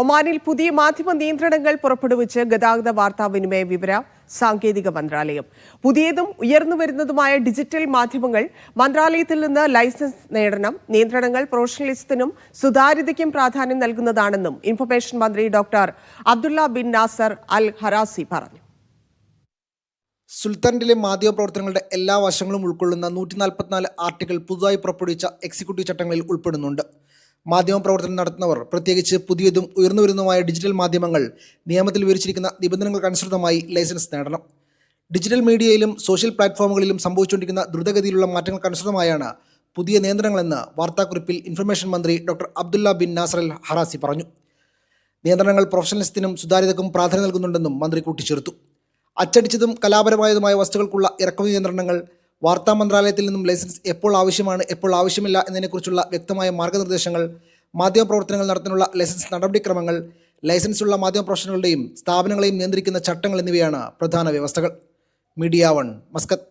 ഒമാനിൽ പുതിയ മാധ്യമ നിയന്ത്രണങ്ങൾ പുറപ്പെടുവിച്ച് ഗതാഗത വാർത്താവിനിമയ വിവര സാങ്കേതിക മന്ത്രാലയം. പുതിയതും ഉയർന്നുവരുന്നതുമായ ഡിജിറ്റൽ മാധ്യമങ്ങൾ മന്ത്രാലയത്തിൽ നിന്ന് ലൈസൻസ് നേടണം. നിയന്ത്രണങ്ങൾ പ്രൊഫഷണലിസത്തിനും സുതാര്യതയ്ക്കും പ്രാധാന്യം നൽകുന്നതാണെന്നും ഇൻഫർമേഷൻ മന്ത്രി ഡോക്ടർ അബ്ദുള്ള ബിൻ നാസർ അൽ ഹറാസി പറഞ്ഞു. സുൽത്താനിലെ മാധ്യമപ്രവർത്തനങ്ങളുടെ എല്ലാ വശങ്ങളും ഉൾക്കൊള്ളുന്ന 144 ആർട്ടിക്കിൾ പുതുതായി പുറപ്പെടുവിച്ച എക്സിക്യൂട്ടീവ് ചട്ടങ്ങളിൽ ഉൾപ്പെടുന്നുണ്ട്. മാധ്യമപ്രവർത്തനം നടത്തുന്നവർ, പ്രത്യേകിച്ച് പുതിയതും ഉയർന്നുവരുന്നതുമായ ഡിജിറ്റൽ മാധ്യമങ്ങൾ നിയമത്തിൽ വിവരിച്ചിരിക്കുന്ന നിബന്ധനകൾക്കനുസൃതമായി ലൈസൻസ് നേടണം. ഡിജിറ്റൽ മീഡിയയിലും സോഷ്യൽ പ്ലാറ്റ്ഫോമുകളിലും സംഭവിച്ചുകൊണ്ടിരിക്കുന്ന ദ്രുതഗതിയിലുള്ള മാറ്റങ്ങൾക്കനുസൃതമായാണ് പുതിയ നിയന്ത്രണങ്ങളെന്ന് വാർത്താക്കുറിപ്പിൽ ഇൻഫർമേഷൻ മന്ത്രി ഡോക്ടർ അബ്ദുള്ള ബിൻ നാസർ അൽ ഹറാസി പറഞ്ഞു. നിയന്ത്രണങ്ങൾ പ്രൊഫഷണലിസത്തിനും സുതാര്യതയ്ക്കും പ്രാധാന്യം നൽകുന്നുണ്ടെന്നും മന്ത്രി കൂട്ടിച്ചേർത്തു. അച്ചടിച്ചതും കലാപരമായതുമായ വസ്തുക്കൾക്കുള്ള ഇറക്കുമതി നിയന്ത്രണങ്ങൾ, വാർത്താ മന്ത്രാലയത്തിൽ നിന്നും ലൈസൻസ് എപ്പോൾ ആവശ്യമാണ്, എപ്പോൾ ആവശ്യമില്ല എന്നതിനെക്കുറിച്ചുള്ള വ്യക്തമായ മാർഗ്ഗനിർദ്ദേശങ്ങൾ, മാധ്യമപ്രവർത്തനങ്ങൾ നടത്താനുള്ള ലൈസൻസ് നടപടിക്രമങ്ങൾ, ലൈസൻസുള്ള മാധ്യമ പ്രൊഫഷണലുകളെയും സ്ഥാപനങ്ങളെയും നിയന്ത്രിക്കുന്ന ചട്ടങ്ങൾ എന്നിവയാണ് പ്രധാന വ്യവസ്ഥകൾ. Media 1 Muscat.